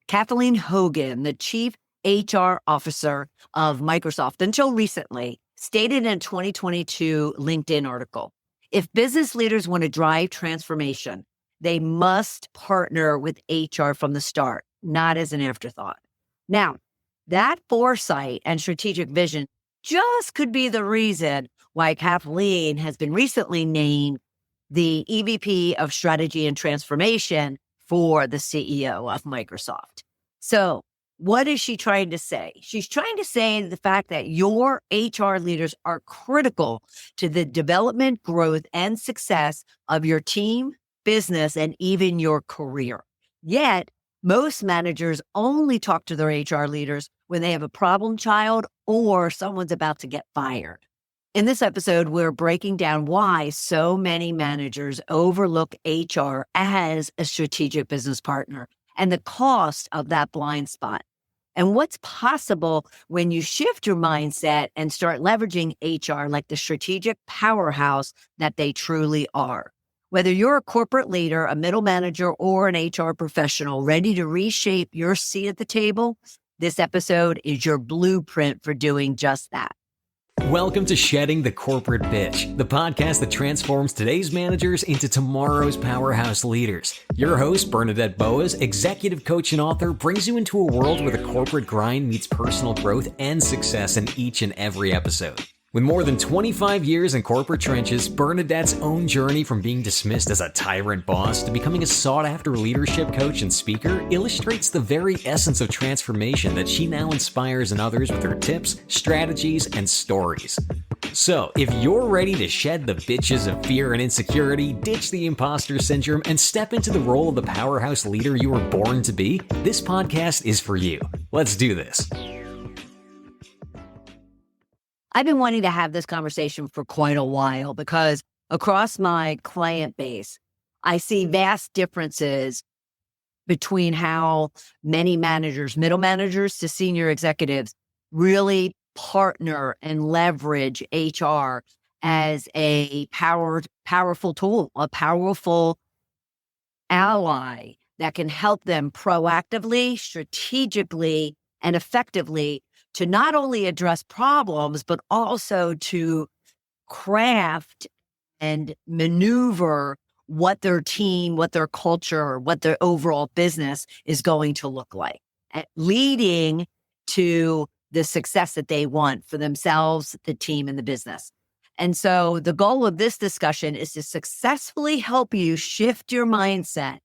Kathleen Hogan, the chief HR officer of Microsoft until recently, stated in a 2022 LinkedIn article, if business leaders want to drive transformation, they must partner with HR from the start, not as an afterthought. Now, that foresight and strategic vision just could be the reason why Kathleen has been recently named the EVP of Strategy and Transformation for the CEO of Microsoft. So, what is she trying to say? She's trying to say the fact that your HR leaders are critical to the development, growth, and success of your team, business, and even your career. Yet, most managers only talk to their HR leaders when they have a problem child or someone's about to get fired. In this episode, we're breaking down why so many managers overlook HR as a strategic business partner and the cost of that blind spot, and what's possible when you shift your mindset and start leveraging HR like the strategic powerhouse that they truly are. Whether you're a corporate leader, a middle manager, or an HR professional ready to reshape your seat at the table, this episode is your blueprint for doing just that. Welcome to Shedding the Corporate Bitch, the podcast that transforms today's managers into tomorrow's powerhouse leaders. Your host, Bernadette Boas, executive coach and author, brings you into a world where the corporate grind meets personal growth and success in each and every episode. With more than 25 years in corporate trenches, Bernadette's own journey from being dismissed as a tyrant boss to becoming a sought-after leadership coach and speaker illustrates the very essence of transformation that she now inspires in others with her tips, strategies, and stories. So, if you're ready to shed the bitches of fear and insecurity, ditch the imposter syndrome, and step into the role of the powerhouse leader you were born to be, this podcast is for you. Let's do this. I've been wanting to have this conversation for quite a while because across my client base, I see vast differences between how many managers, middle managers to senior executives, really partner and leverage HR as a powerful tool, a powerful ally that can help them proactively, strategically, and effectively to not only address problems, but also to craft and maneuver what their team, what their culture, what their overall business is going to look like, leading to the success that they want for themselves, the team, and the business. And so the goal of this discussion is to successfully help you shift your mindset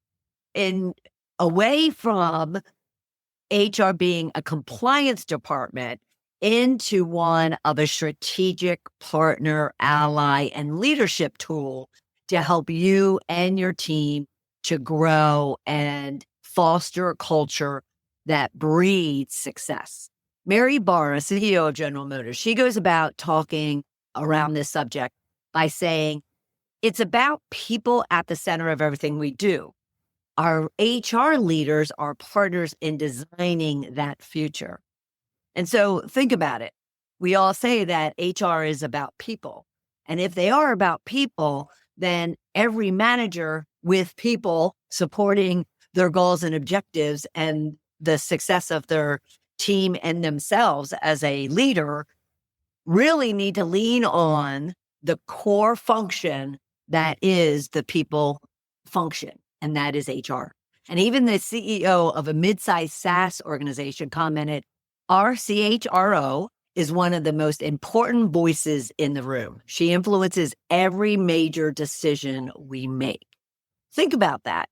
away from HR being a compliance department into one of a strategic partner, ally, and leadership tool to help you and your team to grow and foster a culture that breeds success. Mary Barra, CEO of General Motors, she goes about talking around this subject by saying, it's about people at the center of everything we do. Our HR leaders are partners in designing that future. And so think about it. We all say that HR is about people. And if they are about people, then every manager with people supporting their goals and objectives and the success of their team and themselves as a leader really need to lean on the core function that is the people function. And that is HR. And even the CEO of a mid-sized SaaS organization commented, our CHRO is one of the most important voices in the room. She influences every major decision we make. Think about that.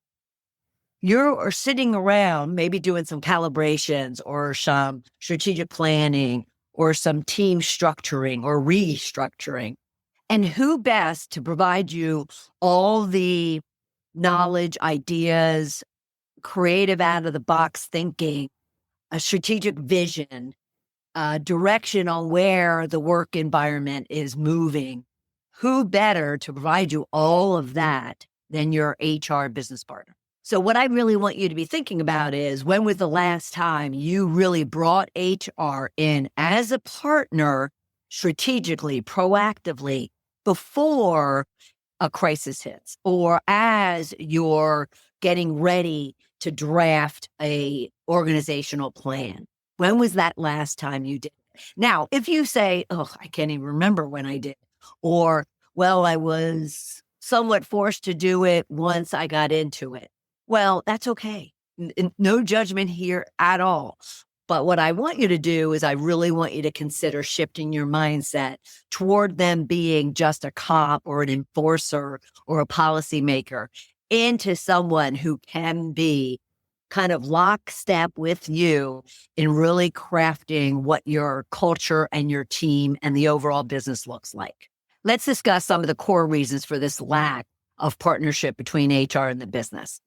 You're sitting around maybe doing some calibrations or some strategic planning or some team structuring or restructuring. And who best to provide you all the knowledge, ideas, creative out-of-the-box thinking, a strategic vision, direction on where the work environment is moving. Who better to provide you all of that than your HR business partner? So what I really want you to be thinking about is, when was the last time you really brought HR in as a partner strategically, proactively, before a crisis hits, or as your getting ready to draft a organizational plan? When was that last time you did it? Now, if you say, oh, I can't even remember when I did, or, well, I was somewhat forced to do it once I got into it. Well, that's okay. No judgment here at all. But what I want you to do is I really want you to consider shifting your mindset toward them being just a cop or an enforcer or a policymaker into someone who can be kind of lockstep with you in really crafting what your culture and your team and the overall business looks like. Let's discuss some of the core reasons for this lack of partnership between HR and the business.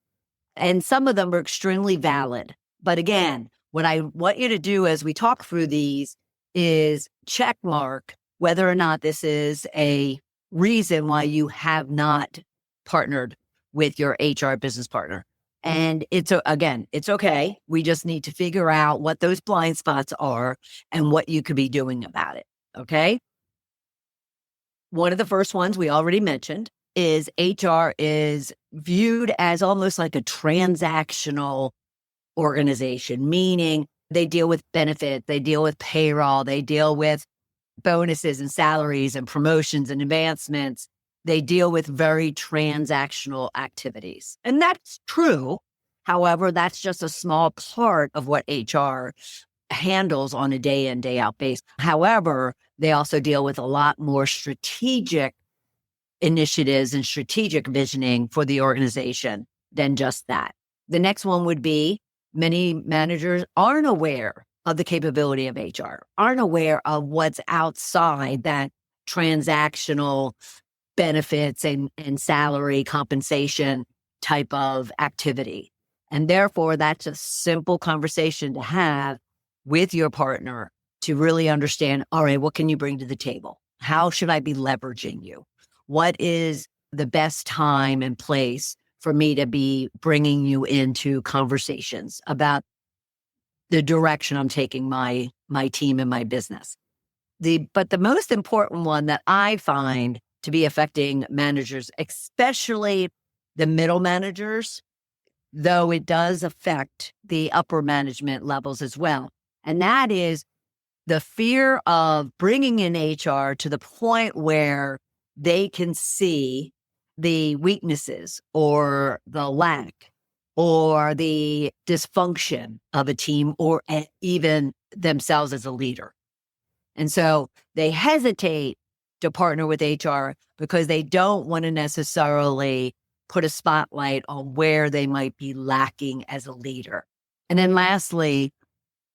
And some of them are extremely valid. But again, what I want you to do as we talk through these is check mark whether or not this is a reason why you have not partnered with your HR business partner. And it's okay. We just need to figure out what those blind spots are and what you could be doing about it. Okay. One of the first ones we already mentioned is HR is viewed as almost like a transactional organization, meaning they deal with benefits, they deal with payroll, they deal with bonuses and salaries and promotions and advancements. They deal with very transactional activities. And that's true. However, that's just a small part of what HR handles on a day in, day out basis. However, they also deal with a lot more strategic initiatives and strategic visioning for the organization than just that. The next one would be many managers aren't aware of the capability of HR, aren't aware of what's outside that transactional benefits and salary compensation type of activity. And therefore, that's a simple conversation to have with your partner to really understand, all right, what can you bring to the table? How should I be leveraging you? What is the best time and place for me to be bringing you into conversations about the direction I'm taking my team and my business? But the most important one that I find to be affecting managers, especially the middle managers, though it does affect the upper management levels as well. And that is the fear of bringing in HR to the point where they can see the weaknesses or the lack or the dysfunction of a team or even themselves as a leader. And so they hesitate to partner with HR because they don't want to necessarily put a spotlight on where they might be lacking as a leader. And then lastly,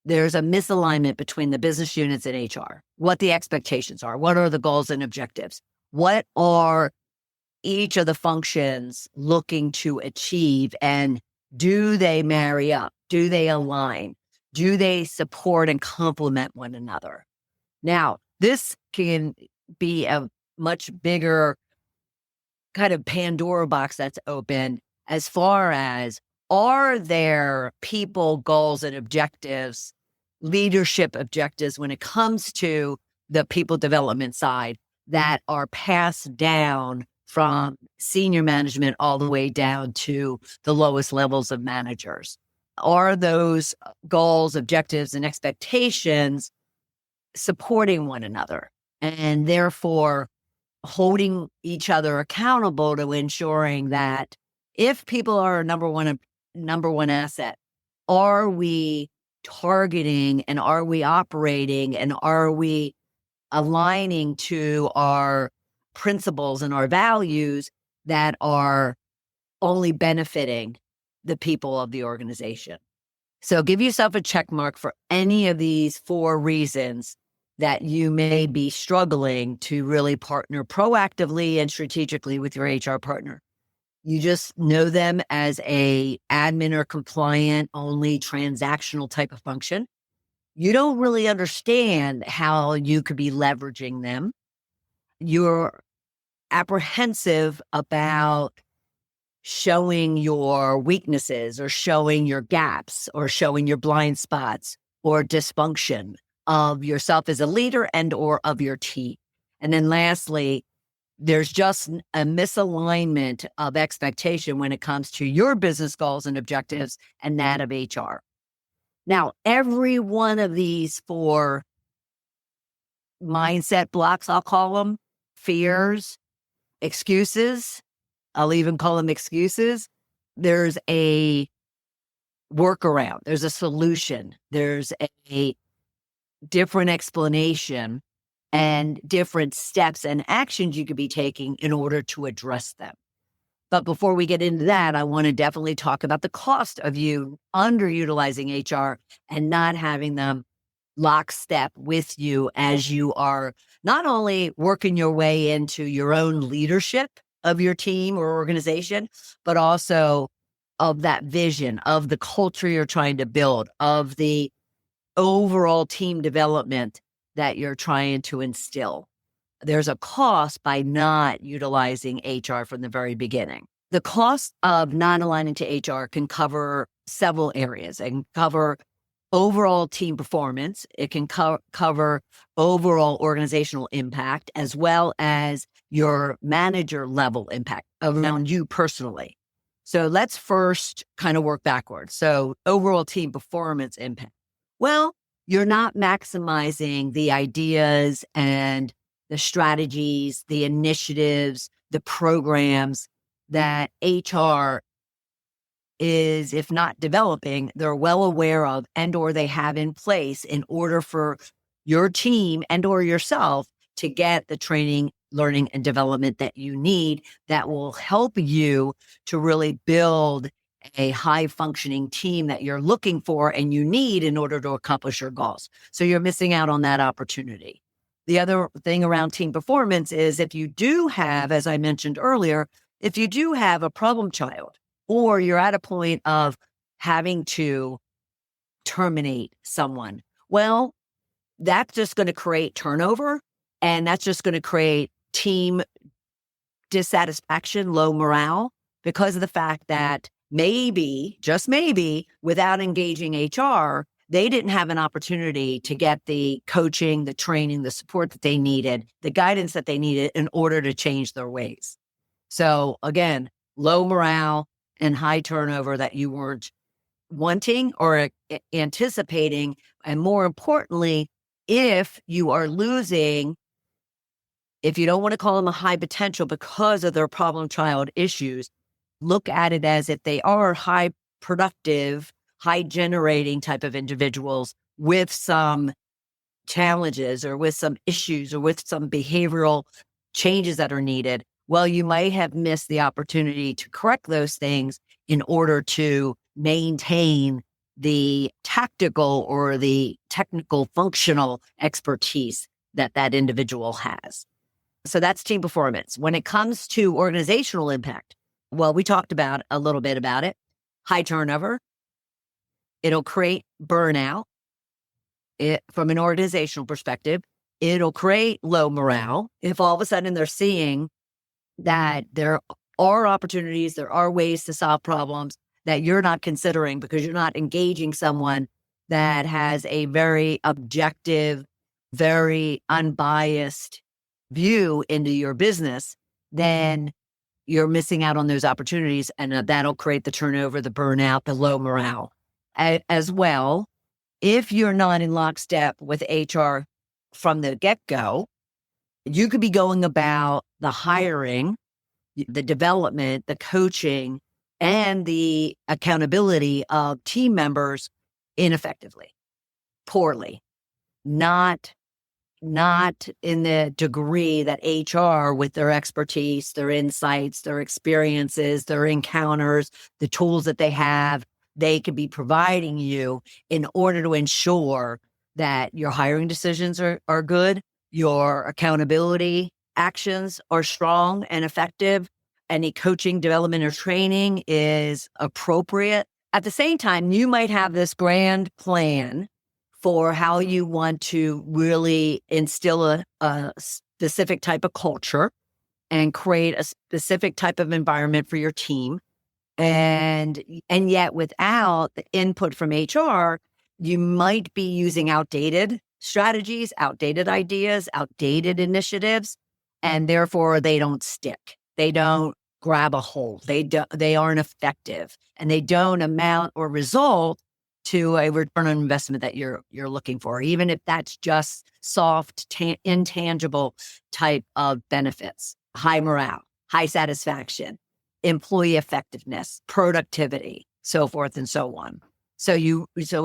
there's a misalignment between the business units and HR, what the expectations are, what are the goals and objectives, what are each of the functions looking to achieve, and do they marry up? Do they align? Do they support and complement one another? Now, this can be a much bigger kind of Pandora box that's open as far as, are there people, goals, and objectives, leadership objectives when it comes to the people development side that are passed down from senior management all the way down to the lowest levels of managers? Are those goals, objectives, and expectations supporting one another and therefore holding each other accountable to ensuring that if people are a number one asset, are we targeting and are we operating and are we aligning to our principles and our values that are only benefiting the people of the organization? So give yourself a check mark for any of these 4 reasons that you may be struggling to really partner proactively and strategically with your HR partner. You just know them as a admin or compliant only transactional type of function. You don't really understand how you could be leveraging them. You're apprehensive about showing your weaknesses or showing your gaps or showing your blind spots or dysfunction of yourself as a leader and or of your team. And then lastly, There's just a misalignment of expectation when it comes to your business goals and objectives and that of HR. Now, every one of these 4 mindset blocks, I'll call them, fears, excuses, I'll even call them excuses. There's a workaround, there's a solution, there's a different explanation and different steps and actions you could be taking in order to address them. But before we get into that, I want to definitely talk about the cost of you underutilizing HR and not having them lockstep with you as you are not only working your way into your own leadership of your team or organization, but also of that vision, of the culture you're trying to build, of the overall team development that you're trying to instill. There's a cost by not utilizing HR from the very beginning. The cost of not aligning to HR can cover several areas. It can cover overall team performance. It can cover overall organizational impact, as well as your manager level impact around you personally. So let's first kind of work backwards. So overall team performance impact. Well, you're not maximizing the ideas and the strategies, the initiatives, the programs that HR is, if not developing, they're well aware of and or they have in place in order for your team and or yourself to get the training, learning, and development that you need that will help you to really build a high functioning team that you're looking for and you need in order to accomplish your goals. So you're missing out on that opportunity. The other thing around team performance is if you do have, as I mentioned earlier, if you do have a problem child, or you're at a point of having to terminate someone, well, that's just going to create turnover, and that's just going to create team dissatisfaction, low morale, because of the fact that maybe, just maybe, without engaging HR, they didn't have an opportunity to get the coaching, the training, the support that they needed, the guidance that they needed in order to change their ways. So again, low morale and high turnover that you weren't wanting or anticipating. And more importantly, if you are losing, if you don't want to call them a high potential because of their problem child issues, look at it as if they are high productive, high generating type of individuals with some challenges or with some issues or with some behavioral changes that are needed. Well, you might have missed the opportunity to correct those things in order to maintain the tactical or the technical functional expertise that that individual has. So that's team performance. When it comes to organizational impact, well, we talked about a little bit about it. High turnover. It'll create burnout. From an organizational perspective, it'll create low morale. If all of a sudden they're seeing that there are opportunities, there are ways to solve problems that you're not considering because you're not engaging someone that has a very objective, very unbiased view into your business, then you're missing out on those opportunities, and that'll create the turnover, the burnout, the low morale. As well, if you're not in lockstep with HR from the get-go, you could be going about the hiring, the development, the coaching, and the accountability of team members ineffectively, poorly, not in the degree that HR, with their expertise, their insights, their experiences, their encounters, the tools that they have, they could be providing you in order to ensure that your hiring decisions are good, your accountability actions are strong and effective, any coaching, development, or training is appropriate. At the same time, you might have this grand plan for how you want to really instill a specific type of culture and create a specific type of environment for your team. And yet without the input from HR, you might be using outdated strategies, outdated ideas, outdated initiatives. and therefore they don't stick. They don't grab a hold. They aren't effective, and they don't amount or result to a return on investment that you're looking for, even if that's just soft, intangible type of benefits, high morale, high satisfaction, employee effectiveness, productivity, so forth and so on. So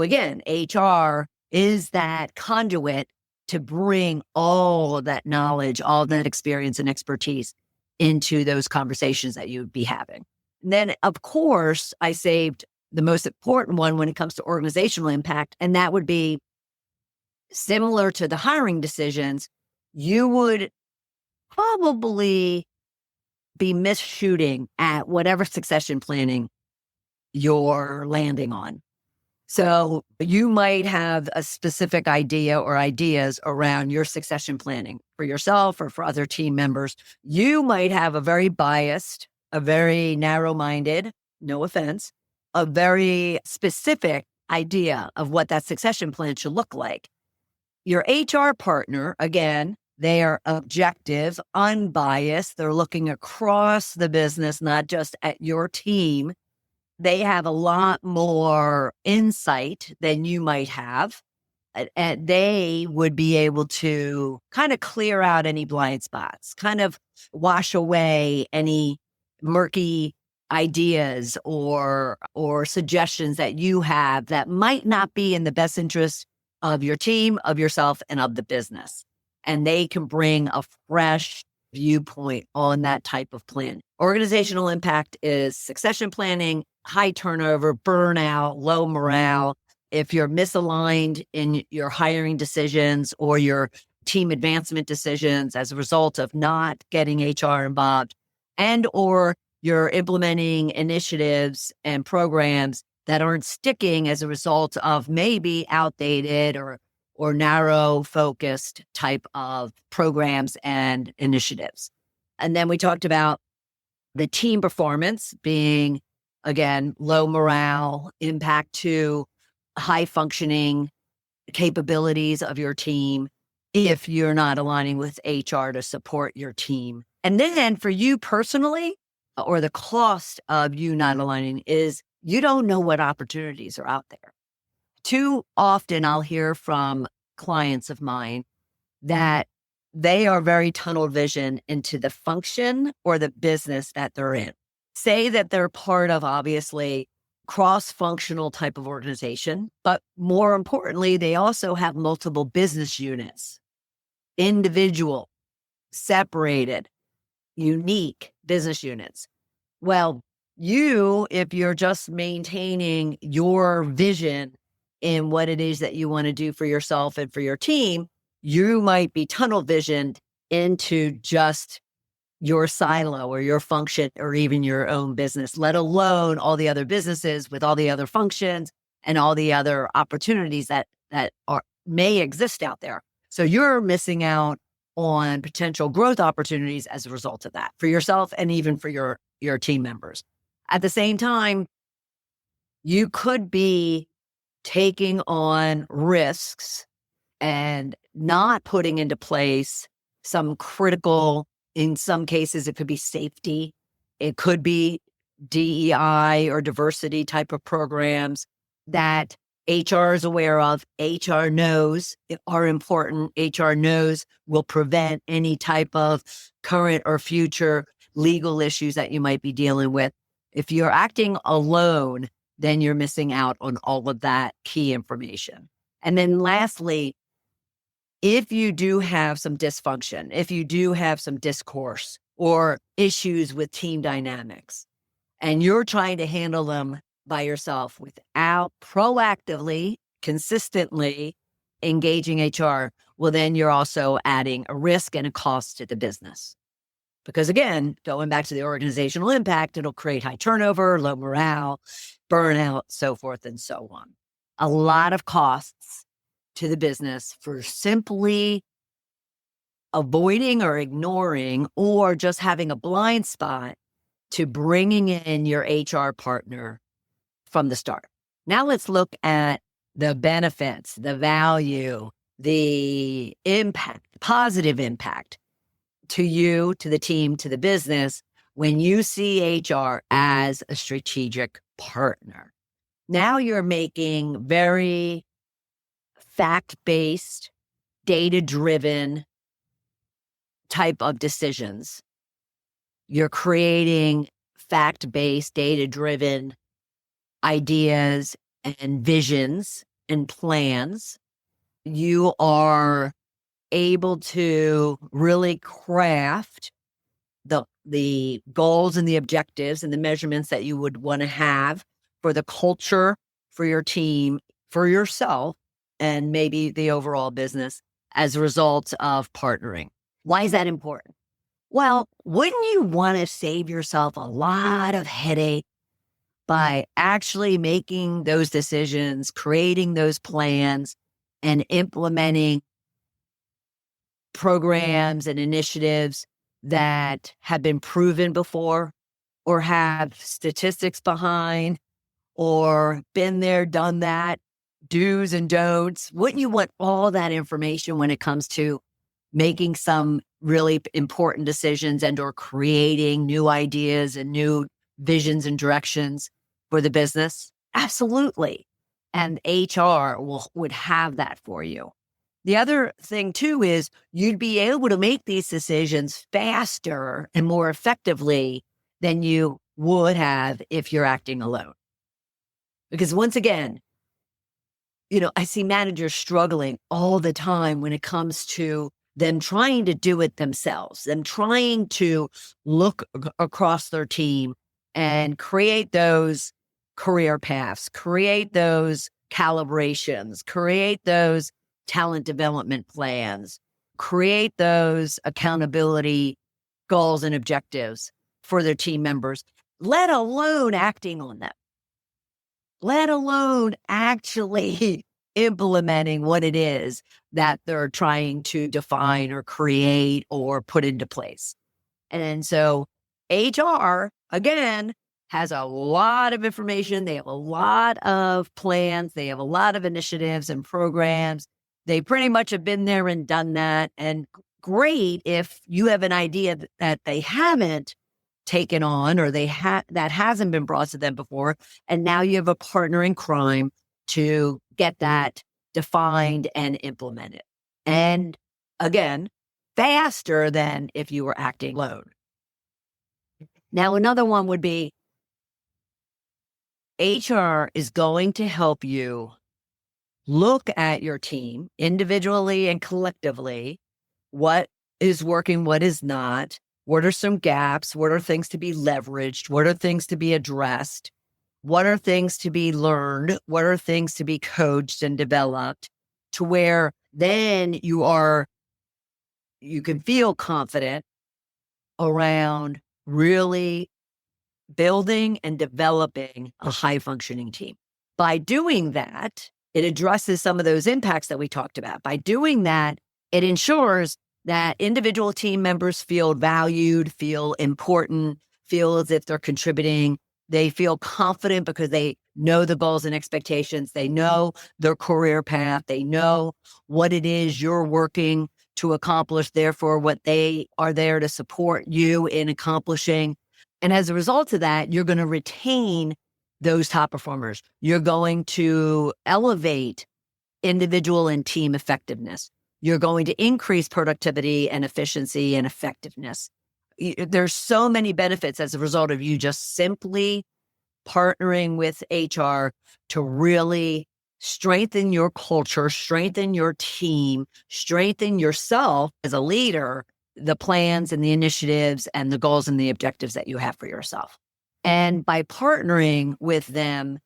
again, HR is that conduit to bring all of that knowledge, all that experience and expertise into those conversations that you'd be having. And then, of course, I saved the most important one when it comes to organizational impact, and that would be similar to the hiring decisions. You would probably be misshooting at whatever succession planning you're landing on. So you might have a specific idea or ideas around your succession planning for yourself or for other team members. You might have a very biased, a very narrow-minded, no offense, a very specific idea of what that succession plan should look like. Your HR partner, again, they are objective, unbiased. They're looking across the business, not just at your team. They have a lot more insight than you might have. And they would be able to kind of clear out any blind spots, kind of wash away any murky ideas or suggestions that you have that might not be in the best interest of your team, of yourself, and of the business. And they can bring a fresh viewpoint on that type of plan. Organizational impact is succession planning, high turnover, burnout, low morale. If you're misaligned in your hiring decisions or your team advancement decisions as a result of not getting HR involved, and or you're implementing initiatives and programs that aren't sticking as a result of maybe outdated or narrow focused type of programs and initiatives. And then we talked about the team performance being, again, low morale, impact to high functioning capabilities of your team if you're not aligning with HR to support your team. And then for you personally, or the cost of you not aligning is you don't know what opportunities are out there. Too often I'll hear from clients of mine that they are very tunnel vision into the function or the business that they're in. Say that they're part of, obviously, cross-functional type of organization, but more importantly, they also have multiple business units, individual, separated, unique business units. Well, if you're just maintaining your vision in what it is that you want to do for yourself and for your team, you might be tunnel visioned into just your silo or your function or even your own business, let alone all the other businesses with all the other functions and all the other opportunities that may exist out there. So you're missing out on potential growth opportunities as a result of that for yourself and even for your team members. At the same time, you could be taking on risks and not putting into place some critical, in some cases, it could be safety. It could be DEI or diversity type of programs that HR is aware of. HR knows are important. HR knows will prevent any type of current or future legal issues that you might be dealing with. If you're acting alone, then you're missing out on all of that key information. And then lastly, if you do have some dysfunction, if you do have some discourse or issues with team dynamics, and you're trying to handle them by yourself without proactively, consistently engaging HR, well, then you're also adding a risk and a cost to the business. Because again, going back to the organizational impact, it'll create high turnover, low morale, burnout, so forth and so on. A lot of costs to the business for simply avoiding or ignoring or just having a blind spot to bringing in your HR partner from the start. Now let's look at the benefits, the value, the impact, positive impact to you, to the team, to the business when you see HR as a strategic partner. Now you're making very fact-based, data-driven type of decisions. You're creating fact-based, data-driven ideas and visions and plans. You are able to really craft the goals and the objectives and the measurements that you would want to have for the culture, for your team, for yourself, and maybe the overall business as a result of partnering. Why is that important? Well, wouldn't you want to save yourself a lot of headache by actually making those decisions, creating those plans, and implementing programs and initiatives that have been proven before or have statistics behind or been there, done that, do's and don'ts? Wouldn't you want all that information when it comes to making some really important decisions and or creating new ideas and new visions and directions for the business? Absolutely. And HR would have that for you. The other thing too is you'd be able to make these decisions faster and more effectively than you would have if you're acting alone. Because once again, I see managers struggling all the time when it comes to them trying to do it themselves, them trying to look across their team and create those career paths, create those calibrations, create those talent development plans, create those accountability goals and objectives for their team members, let alone acting on them, let alone actually implementing what it is that they're trying to define or create or put into place. And so HR, again, has a lot of information. They have a lot of plans. They have a lot of initiatives and programs. They pretty much have been there and done that. And great if you have an idea that they haven't taken on or that hasn't been brought to them before. And now you have a partner in crime to get that defined and implemented. And again, faster than if you were acting alone. Now, another one would be HR is going to help you look at your team individually and collectively. What is working? What is not? What are some gaps? What are things to be leveraged? What are things to be addressed? What are things to be learned? What are things to be coached and developed to where then you can feel confident around really building and developing a high functioning team. By doing that, it addresses some of those impacts that we talked about. By doing that, it ensures that individual team members feel valued, feel important, feel as if they're contributing. They feel confident because they know the goals and expectations. They know their career path. They know what it is you're working to accomplish, therefore what they are there to support you in accomplishing. And as a result of that, you're going to retain those top performers. You're going to elevate individual and team effectiveness. You're going to increase productivity and efficiency and effectiveness. There's so many benefits as a result of you just simply partnering with HR to really strengthen your culture, strengthen your team, strengthen yourself as a leader, the plans and the initiatives and the goals and the objectives that you have for yourself. And by partnering with them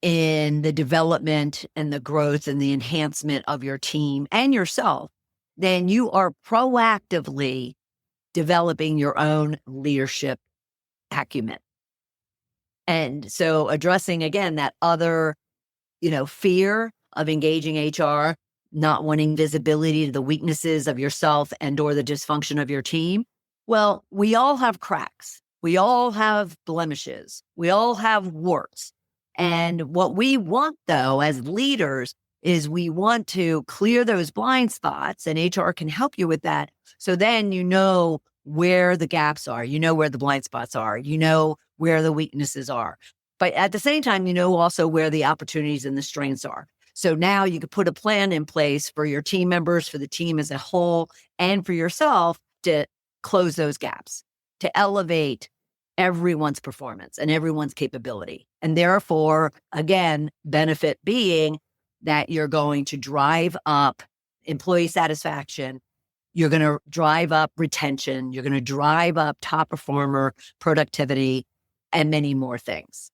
in the development and the growth and the enhancement of your team and yourself, then you are proactively developing your own leadership acumen. And so addressing, again, that other, fear of engaging HR, not wanting visibility to the weaknesses of yourself and or the dysfunction of your team. Well, we all have cracks. We all have blemishes. We all have warts. And what we want, though, as leaders, is we want to clear those blind spots, and HR can help you with that. So then you know where the gaps are, you know where the blind spots are, you know where the weaknesses are. But at the same time, you know also where the opportunities and the strengths are. So now you could put a plan in place for your team members, for the team as a whole, and for yourself to close those gaps, to elevate everyone's performance and everyone's capability. And therefore, again, benefit being that you're going to drive up employee satisfaction. You're going to drive up retention. You're going to drive up top performer productivity and many more things.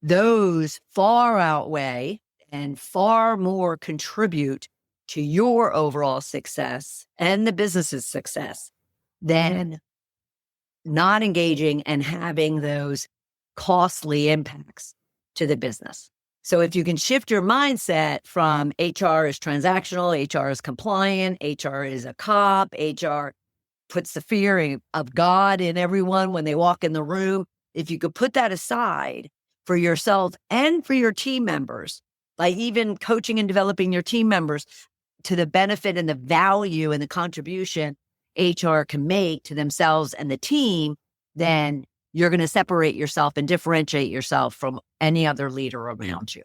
Those far outweigh and far more contribute to your overall success and the business's success than not engaging and having those costly impacts to the business. So if you can shift your mindset from HR is transactional, HR is compliant, HR is a cop, HR puts the fear of God in everyone when they walk in the room. If you could put that aside for yourself and for your team members, by even coaching and developing your team members to the benefit and the value and the contribution HR can make to themselves and the team, then you're going to separate yourself and differentiate yourself from any other leader around you.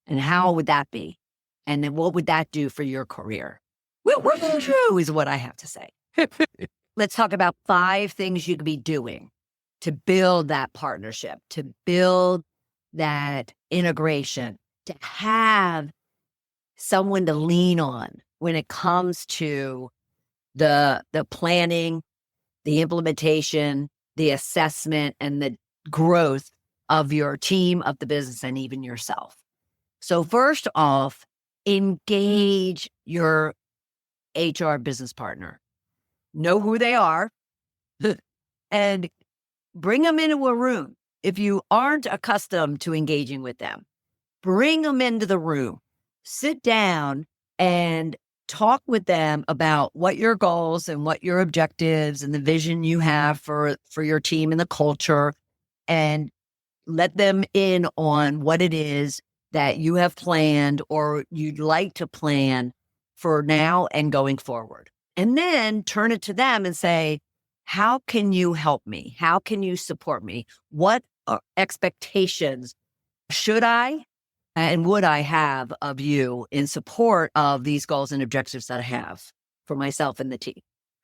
And how would that be? And then what would that do for your career? Woo is what I have to say. Let's talk about 5 things you could be doing to build that partnership, to build that integration, to have someone to lean on when it comes to the planning, the implementation, the assessment, and the growth of your team, of the business, and even yourself. So first off, engage your HR business partner. Know who they are and bring them into a room. If you aren't accustomed to engaging with them, bring them into the room, sit down and talk with them about what your goals and what your objectives and the vision you have for your team and the culture, and let them in on what it is that you have planned or you'd like to plan for now and going forward. And then turn it to them and say, how can you help me? How can you support me? What expectations should I and would I have of you in support of these goals and objectives that I have for myself and the team?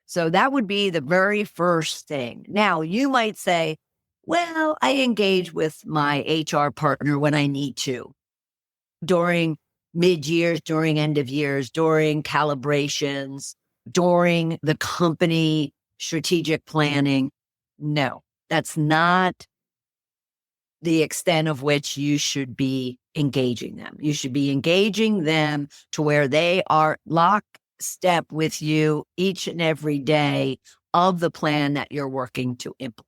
So that would be the very first thing. Now, you might say, well, I engage with my HR partner when I need to, during mid-years, during end of years, during calibrations, during the company strategic planning. No, that's not the extent of which you should be engaging them. You should be engaging them to where they are lockstep with you each and every day of the plan that you're working to implement.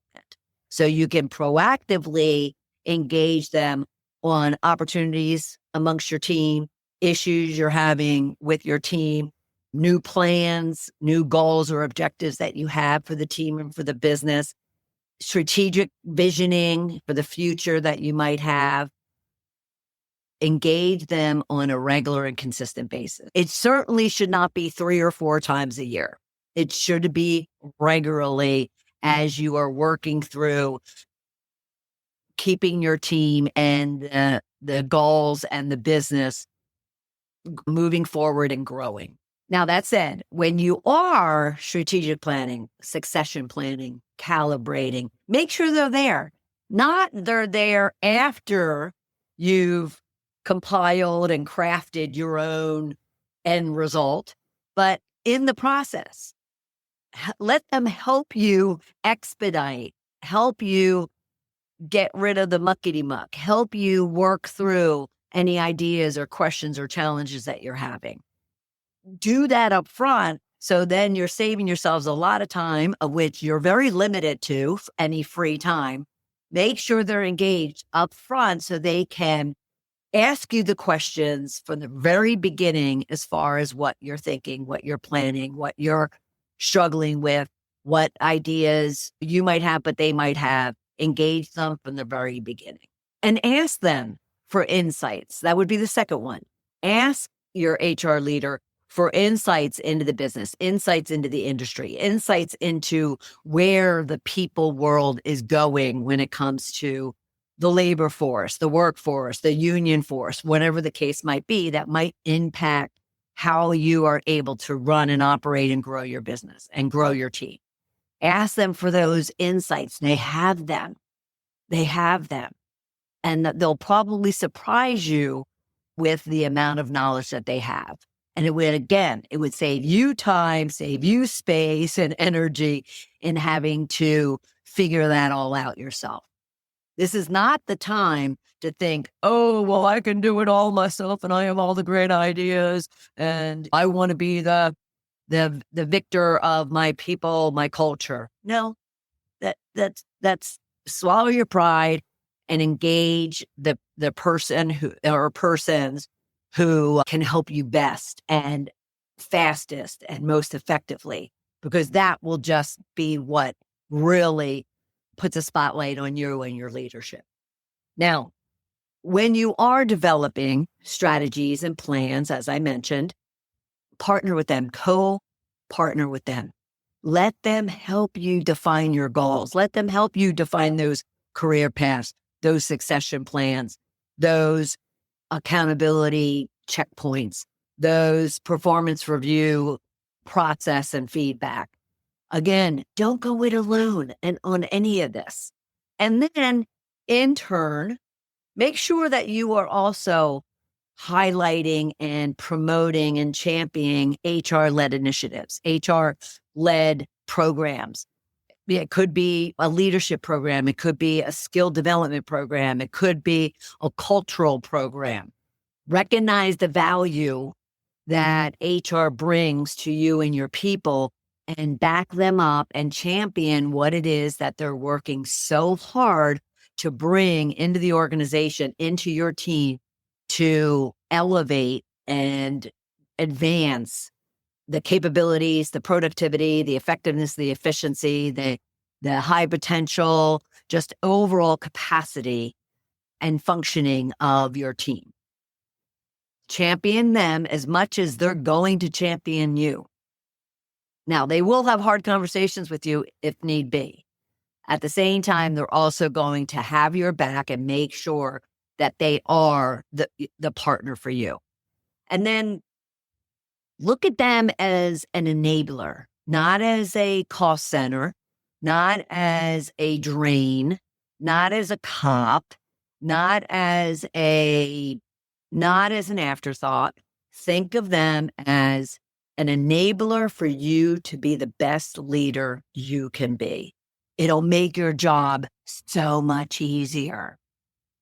So you can proactively engage them on opportunities amongst your team, issues you're having with your team, new plans, new goals or objectives that you have for the team and for the business, strategic visioning for the future that you might have. Engage them on a regular and consistent basis. It certainly should not be 3 or 4 times a year. It should be regularly as you are working through keeping your team and the goals and the business moving forward and growing. Now, that said, when you are strategic planning, succession planning, calibrating, make sure they're there. Not they're there after you've compiled and crafted your own end result, but in the process. Let them help you expedite, help you get rid of the muckety muck, help you work through any ideas or questions or challenges that you're having. Do that up front, so then you're saving yourselves a lot of time, of which you're very limited to any free time. Make sure they're engaged up front so they can ask you the questions from the very beginning as far as what you're thinking, what you're planning, what you're struggling with, what ideas you might have, but they might have. Engage them from the very beginning and ask them for insights. That would be the second one. Ask your HR leader for insights into the business, insights into the industry, insights into where the people world is going when it comes to the labor force, the workforce, the union force, whatever the case might be, that might impact how you are able to run and operate and grow your business and grow your team. Ask them for those insights. They have them. They have them. And they'll probably surprise you with the amount of knowledge that they have. And it would save you time, save you space and energy in having to figure that all out yourself. This is not the time to think, oh, well, I can do it all myself and I have all the great ideas and I want to be the victor of my people, my culture. No, that's swallow your pride and engage the person who or persons who can help you best and fastest and most effectively, because that will just be what really puts a spotlight on you and your leadership. Now, when you are developing strategies and plans, as I mentioned, partner with them, co-partner with them. Let them help you define your goals. Let them help you define those career paths, those succession plans, those accountability checkpoints, those performance review process and feedback. Again, don't go it alone and on any of this. And then in turn, make sure that you are also highlighting and promoting and championing HR-led initiatives, HR-led programs. It could be a leadership program. It could be a skill development program. It could be a cultural program. Recognize the value that HR brings to you and your people and back them up and champion what it is that they're working so hard to bring into the organization, into your team, to elevate and advance the capabilities, the productivity, the effectiveness, the efficiency, the high potential, just overall capacity and functioning of your team. Champion them as much as they're going to champion you. Now, they will have hard conversations with you if need be. At the same time, they're also going to have your back and make sure that they are the partner for you. And then look at them as an enabler, not as a cost center, not as a drain, not as a cop, not as an afterthought. Think of them as an enabler for you to be the best leader you can be. It'll make your job so much easier.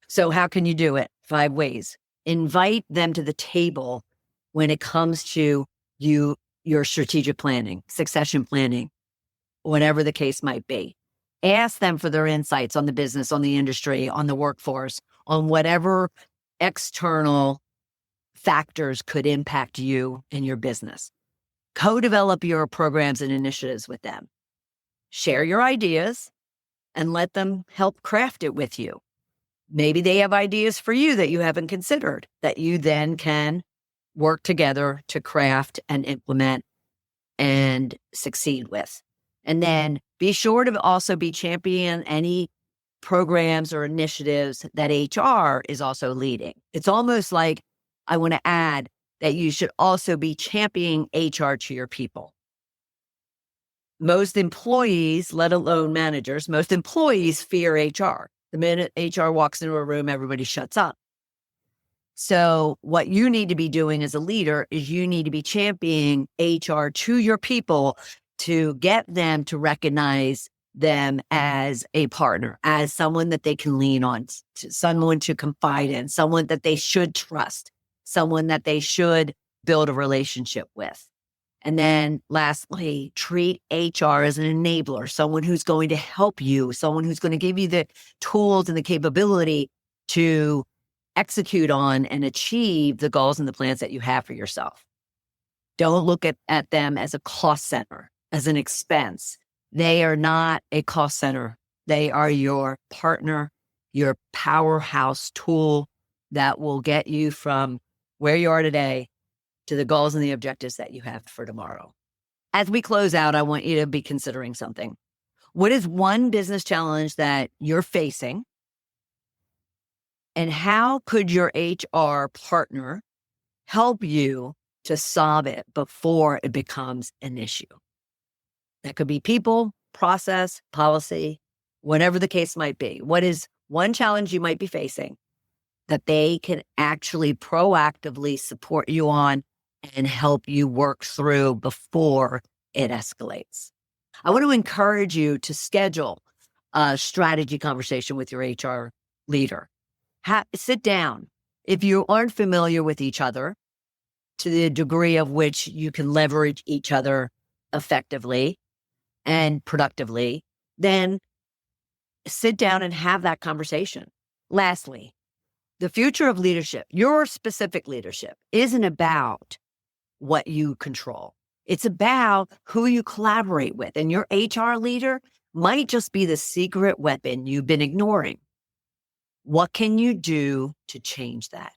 So how can you do it? 5 ways. Invite them to the table when it comes to your strategic planning, succession planning, whatever the case might be. Ask them for their insights on the business, on the industry, on the workforce, on whatever external factors could impact you and your business. Co-develop your programs and initiatives with them. Share your ideas and let them help craft it with you. Maybe they have ideas for you that you haven't considered that you then can work together to craft and implement and succeed with. And then be sure to also be champion any programs or initiatives that HR is also leading. It's almost like I want to add that you should also be championing HR to your people. Most employees, let alone managers, most employees fear HR. The minute HR walks into a room, everybody shuts up. So what you need to be doing as a leader is you need to be championing HR to your people to get them to recognize them as a partner, as someone that they can lean on, someone to confide in, someone that they should trust, someone that they should build a relationship with. And then lastly, treat HR as an enabler, someone who's going to help you, someone who's going to give you the tools and the capability to execute on and achieve the goals and the plans that you have for yourself. Don't look at them as a cost center, as an expense. They are not a cost center. They are your partner, your powerhouse tool that will get you from where you are today to the goals and the objectives that you have for tomorrow. As we close out, I want you to be considering something. What is one business challenge that you're facing? And how could your HR partner help you to solve it before it becomes an issue? That could be people, process, policy, whatever the case might be. What is one challenge you might be facing that they can actually proactively support you on and help you work through before it escalates? I want to encourage you to schedule a strategy conversation with your HR leader. Sit down. If you aren't familiar with each other to the degree of which you can leverage each other effectively and productively, then sit down and have that conversation. Lastly, the future of leadership, your specific leadership, isn't about what you control. It's about who you collaborate with. And your HR leader might just be the secret weapon you've been ignoring. What can you do to change that?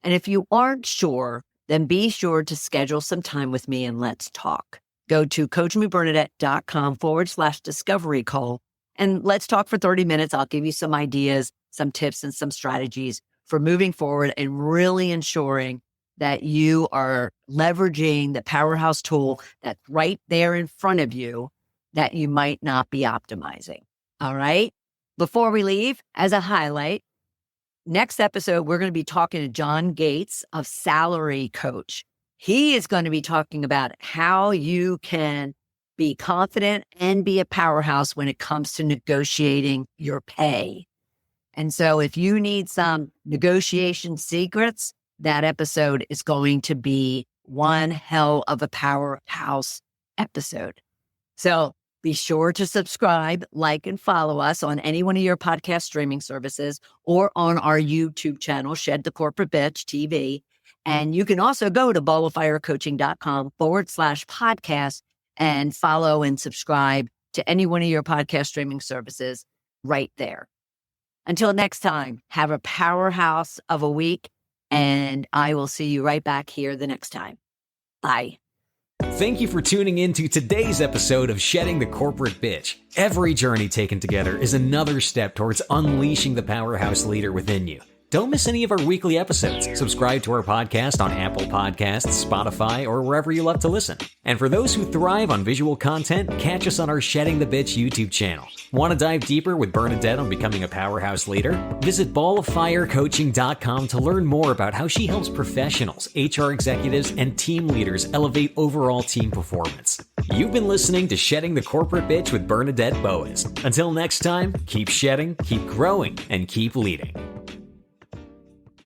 And if you aren't sure, then be sure to schedule some time with me and let's talk. Go to coachmebernadette.com/discovery call and let's talk for 30 minutes. I'll give you some ideas, some tips, and some strategies for moving forward and really ensuring that you are leveraging the powerhouse tool that's right there in front of you that you might not be optimizing. All right. Before we leave, as a highlight, next episode, we're going to be talking to John Gates of Salary Coach. He is going to be talking about how you can be confident and be a powerhouse when it comes to negotiating your pay. And so if you need some negotiation secrets, that episode is going to be one hell of a powerhouse episode. So be sure to subscribe, like, and follow us on any one of your podcast streaming services or on our YouTube channel, Shed the Corporate Bitch TV. And you can also go to balloffirecoaching.com/podcast and follow and subscribe to any one of your podcast streaming services right there. Until next time, have a powerhouse of a week, and I will see you right back here the next time. Bye. Thank you for tuning in to today's episode of Shedding the Corporate Bitch. Every journey taken together is another step towards unleashing the powerhouse leader within you. Don't miss any of our weekly episodes. Subscribe to our podcast on Apple Podcasts, Spotify, or wherever you love to listen. And for those who thrive on visual content, catch us on our Shedding the Bitch YouTube channel. Want to dive deeper with Bernadette on becoming a powerhouse leader? Visit balloffirecoaching.com to learn more about how she helps professionals, HR executives, and team leaders elevate overall team performance. You've been listening to Shedding the Corporate Bitch with Bernadette Boas. Until next time, keep shedding, keep growing, and keep leading.